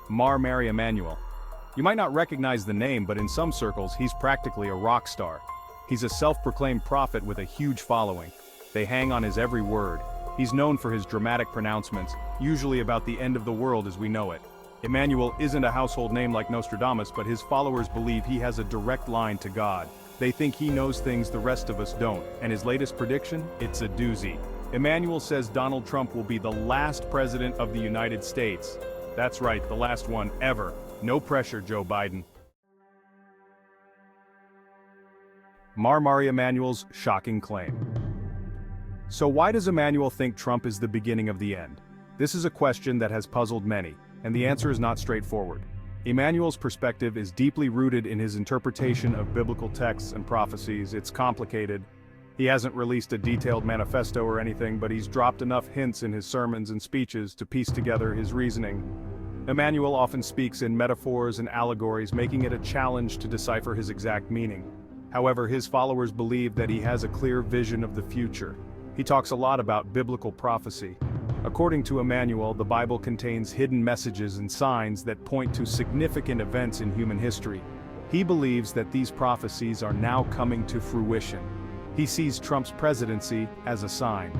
Mary Emmanuel. You might not recognize the name, but in some circles he's practically a rock star. He's a self-proclaimed prophet with a huge following. They hang on his every word. He's known for his dramatic pronouncements, usually about the end of the world as we know it. Emmanuel isn't a household name like Nostradamus, but his followers believe he has a direct line to God. They think he knows things the rest of us don't, and his latest prediction? It's a doozy. Emmanuel says Donald Trump will be the last president of the United States. That's right, the last one ever. No pressure, Joe Biden. Mary Emmanuel's shocking claim. So why does Emmanuel think Trump is the beginning of the end? This is a question that has puzzled many, and the answer is not straightforward. Emmanuel's perspective is deeply rooted in his interpretation of biblical texts and prophecies. It's complicated. He hasn't released a detailed manifesto or anything, but he's dropped enough hints in his sermons and speeches to piece together his reasoning. Emmanuel often speaks in metaphors and allegories, making it a challenge to decipher his exact meaning. However, his followers believe that he has a clear vision of the future. He talks a lot about biblical prophecy. According to Emmanuel, the Bible contains hidden messages and signs that point to significant events in human history. He believes that these prophecies are now coming to fruition. He sees Trump's presidency as a sign.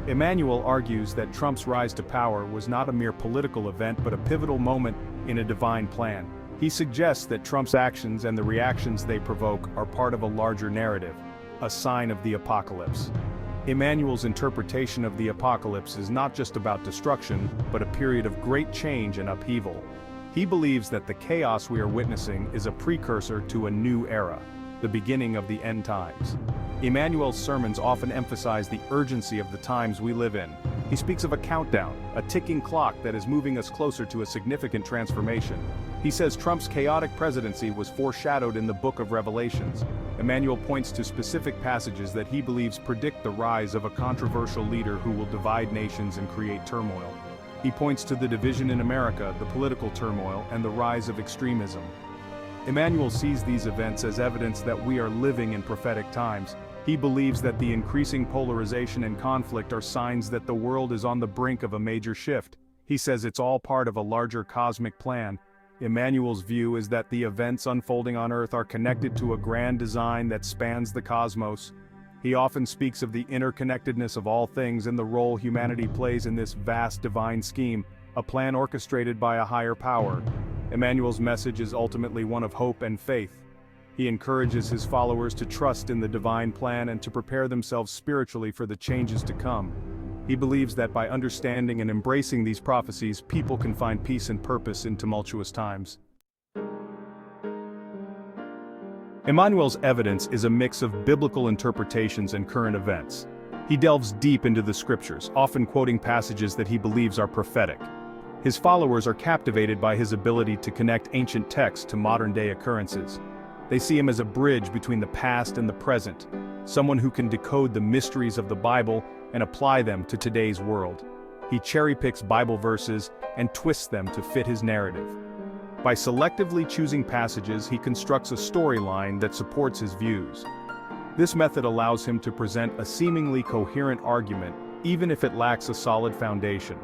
Emmanuel argues that Trump's rise to power was not a mere political event but a pivotal moment in a divine plan. He suggests that Trump's actions and the reactions they provoke are part of a larger narrative, a sign of the apocalypse. Emmanuel's interpretation of the apocalypse is not just about destruction, but a period of great change and upheaval. He believes that the chaos we are witnessing is a precursor to a new era, the beginning of the end times. Emmanuel's sermons often emphasize the urgency of the times we live in. He speaks of a countdown, a ticking clock that is moving us closer to a significant transformation. He says Trump's chaotic presidency was foreshadowed in the book of Revelations. Emmanuel points to specific passages that he believes predict the rise of a controversial leader who will divide nations and create turmoil. He points to the division in America, the political turmoil, and the rise of extremism. Emmanuel sees these events as evidence that we are living in prophetic times. He believes that the increasing polarization and conflict are signs that the world is on the brink of a major shift. He says it's all part of a larger cosmic plan. Emmanuel's view is that the events unfolding on Earth are connected to a grand design that spans the cosmos. He often speaks of the interconnectedness of all things and the role humanity plays in this vast divine scheme, a plan orchestrated by a higher power. Emmanuel's message is ultimately one of hope and faith. He encourages his followers to trust in the divine plan and to prepare themselves spiritually for the changes to come. He believes that by understanding and embracing these prophecies, people can find peace and purpose in tumultuous times. Emmanuel's evidence is a mix of biblical interpretations and current events. He delves deep into the scriptures, often quoting passages that he believes are prophetic. His followers are captivated by his ability to connect ancient texts to modern-day occurrences. They see him as a bridge between the past and the present, someone who can decode the mysteries of the Bible and apply them to today's world. He cherry-picks Bible verses and twists them to fit his narrative. By selectively choosing passages, he constructs a storyline that supports his views. This method allows him to present a seemingly coherent argument, even if it lacks a solid foundation.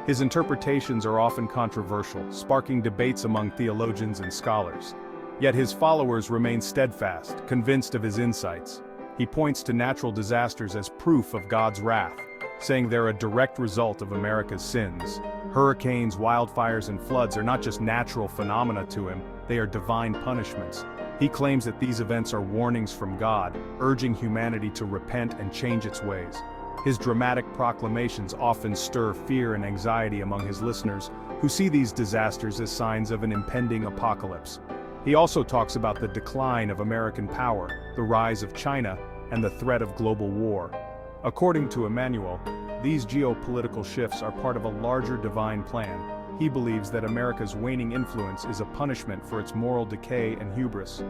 His interpretations are often controversial, sparking debates among theologians and scholars. Yet his followers remain steadfast, convinced of his insights. He points to natural disasters as proof of God's wrath, saying they're a direct result of America's sins. Hurricanes, wildfires, and floods are not just natural phenomena to him, they are divine punishments. He claims that these events are warnings from God, urging humanity to repent and change its ways. His dramatic proclamations often stir fear and anxiety among his listeners, who see these disasters as signs of an impending apocalypse. He also talks about the decline of American power, the rise of China, and the threat of global war. According to Emmanuel, these geopolitical shifts are part of a larger divine plan. He believes that America's waning influence is a punishment for its moral decay and hubris.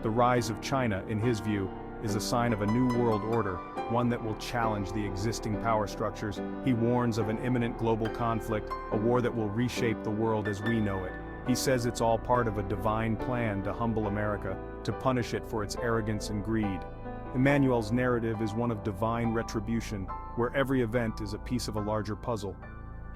The rise of China, in his view, is a sign of a new world order, one that will challenge the existing power structures. He warns of an imminent global conflict, a war that will reshape the world as we know it. He says it's all part of a divine plan to humble America, to punish it for its arrogance and greed. Emmanuel's narrative is one of divine retribution, where every event is a piece of a larger puzzle.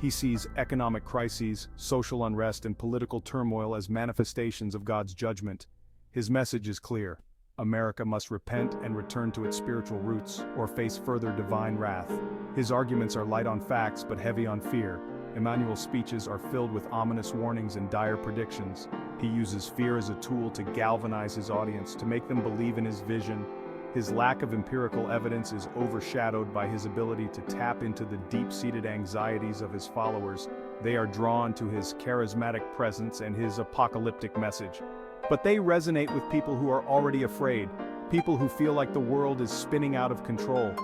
He sees economic crises, social unrest, and political turmoil as manifestations of God's judgment. His message is clear: America must repent and return to its spiritual roots, or face further divine wrath. His arguments are light on facts but heavy on fear. Emmanuel's speeches are filled with ominous warnings and dire predictions. He uses fear as a tool to galvanize his audience, to make them believe in his vision. His lack of empirical evidence is overshadowed by his ability to tap into the deep-seated anxieties of his followers. They are drawn to his charismatic presence and his apocalyptic message. But they resonate with people who are already afraid, people who feel like the world is spinning out of control.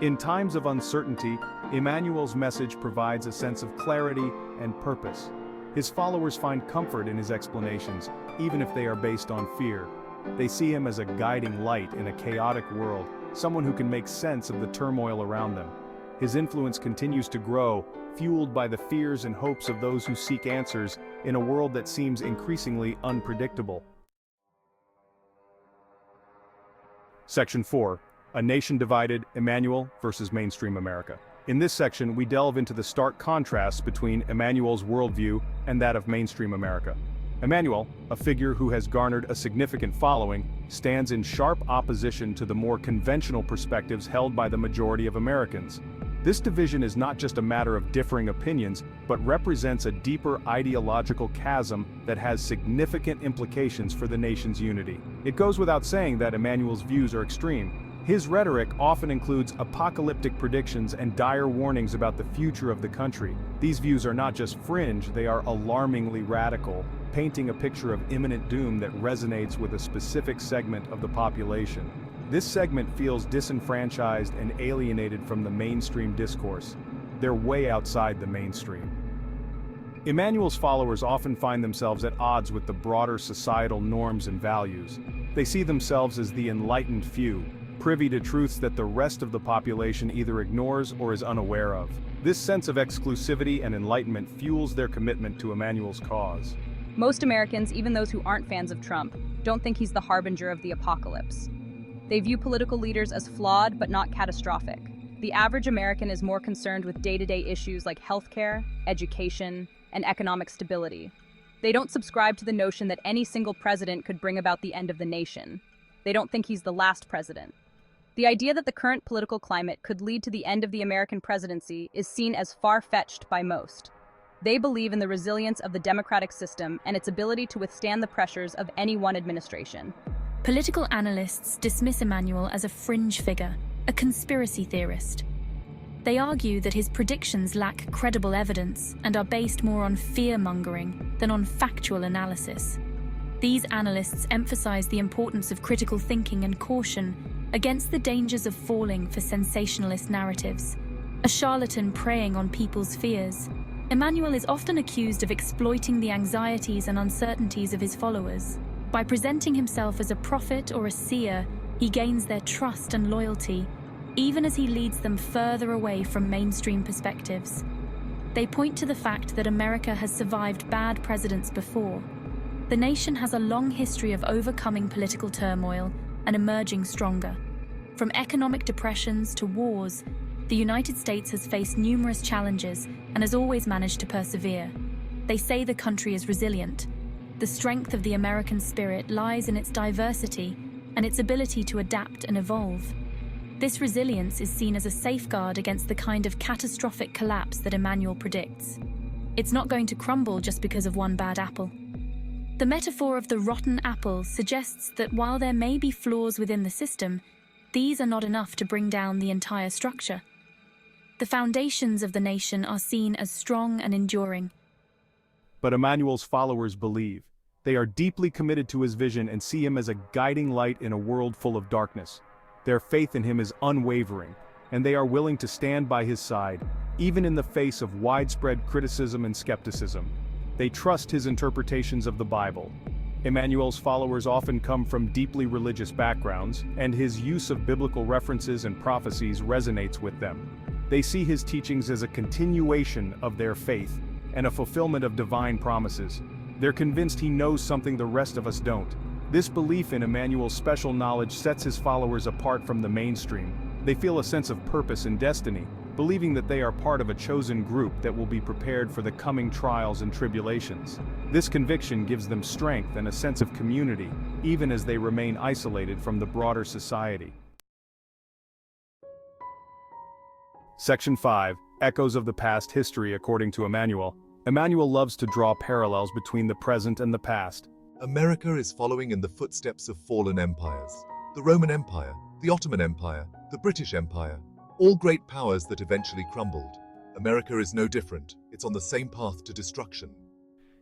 In times of uncertainty, Emmanuel's message provides a sense of clarity and purpose. His followers find comfort in his explanations, even if they are based on fear. They see him as a guiding light in a chaotic world, someone who can make sense of the turmoil around them. His influence continues to grow, fueled by the fears and hopes of those who seek answers in a world that seems increasingly unpredictable. Section 4. A Nation Divided, Emmanuel versus Mainstream America. In this section, we delve into the stark contrasts between Emmanuel's worldview and that of mainstream America. Emmanuel, a figure who has garnered a significant following, stands in sharp opposition to the more conventional perspectives held by the majority of Americans. This division is not just a matter of differing opinions, but represents a deeper ideological chasm that has significant implications for the nation's unity. It goes without saying that Emmanuel's views are extreme. His rhetoric often includes apocalyptic predictions and dire warnings about the future of the country. These views are not just fringe, they are alarmingly radical, painting a picture of imminent doom that resonates with a specific segment of the population. This segment feels disenfranchised and alienated from the mainstream discourse. They're way outside the mainstream. Emmanuel's followers often find themselves at odds with the broader societal norms and values. They see themselves as the enlightened few, privy to truths that the rest of the population either ignores or is unaware of. This sense of exclusivity and enlightenment fuels their commitment to Emmanuel's cause. Most Americans, even those who aren't fans of Trump, don't think he's the harbinger of the apocalypse. They view political leaders as flawed but not catastrophic. The average American is more concerned with day-to-day issues like healthcare, education, and economic stability. They don't subscribe to the notion that any single president could bring about the end of the nation. They don't think he's the last president. The idea that the current political climate could lead to the end of the American presidency is seen as far-fetched by most. They believe in the resilience of the democratic system and its ability to withstand the pressures of any one administration. Political analysts dismiss Emmanuel as a fringe figure, a conspiracy theorist. They argue that his predictions lack credible evidence and are based more on fear-mongering than on factual analysis. These analysts emphasize the importance of critical thinking and caution against the dangers of falling for sensationalist narratives. A charlatan preying on people's fears, Emmanuel is often accused of exploiting the anxieties and uncertainties of his followers. By presenting himself as a prophet or a seer, he gains their trust and loyalty, even as he leads them further away from mainstream perspectives. They point to the fact that America has survived bad presidents before. The nation has a long history of overcoming political turmoil and emerging stronger. From economic depressions to wars, the United States has faced numerous challenges and has always managed to persevere. They say the country is resilient. The strength of the American spirit lies in its diversity and its ability to adapt and evolve. This resilience is seen as a safeguard against the kind of catastrophic collapse that Emmanuel predicts. It's not going to crumble just because of one bad apple. The metaphor of the rotten apple suggests that while there may be flaws within the system, these are not enough to bring down the entire structure. The foundations of the nation are seen as strong and enduring. But Emmanuel's followers believe. They are deeply committed to his vision and see him as a guiding light in a world full of darkness. Their faith in him is unwavering, and they are willing to stand by his side, even in the face of widespread criticism and skepticism. They trust his interpretations of the Bible. Emmanuel's followers often come from deeply religious backgrounds, and his use of biblical references and prophecies resonates with them. They see his teachings as a continuation of their faith and a fulfillment of divine promises. They're convinced he knows something the rest of us don't. This belief in Emmanuel's special knowledge sets his followers apart from the mainstream. They feel a sense of purpose and destiny. believing that they are part of a chosen group that will be prepared for the coming trials and tribulations. This conviction gives them strength and a sense of community, even as they remain isolated from the broader society. Section 5. Echoes of the Past History according to Emmanuel. Emmanuel loves to draw parallels between the present and the past. America is following in the footsteps of fallen empires. The Roman Empire, the Ottoman Empire, the British Empire, all great powers that eventually crumbled. America is no different. It's on the same path to destruction.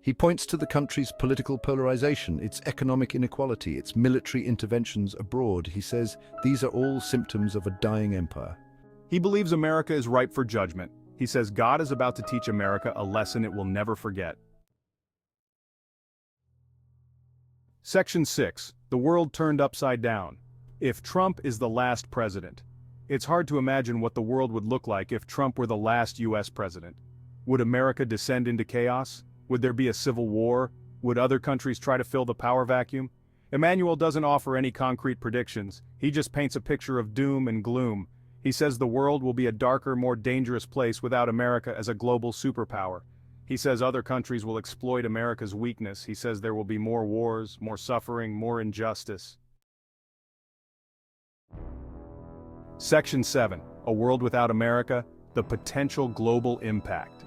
He points to the country's political polarization, its economic inequality, its military interventions abroad. He says these are all symptoms of a dying empire. He believes America is ripe for judgment. He says God is about to teach America a lesson it will never forget. Section 6. The world turned upside down. If Trump is the last president, it's hard to imagine what the world would look like if Trump were the last US president. Would America descend into chaos? Would there be a civil war? Would other countries try to fill the power vacuum? Emmanuel doesn't offer any concrete predictions. He just paints a picture of doom and gloom. He says the world will be a darker, more dangerous place without America as a global superpower. He says other countries will exploit America's weakness. He says there will be more wars, more suffering, more injustice. Section 7. A World Without America, the Potential Global Impact.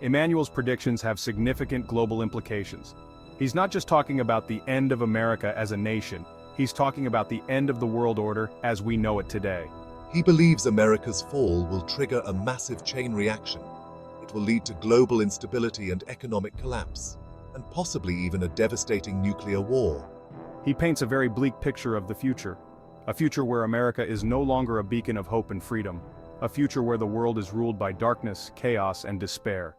Emmanuel's predictions have significant global implications. He's not just talking about the end of America as a nation, he's talking about the end of the world order as we know it today. He believes America's fall will trigger a massive chain reaction. It will lead to global instability and economic collapse, and possibly even a devastating nuclear war. He paints a very bleak picture of the future. A future where America is no longer a beacon of hope and freedom. A future where the world is ruled by darkness, chaos, and despair.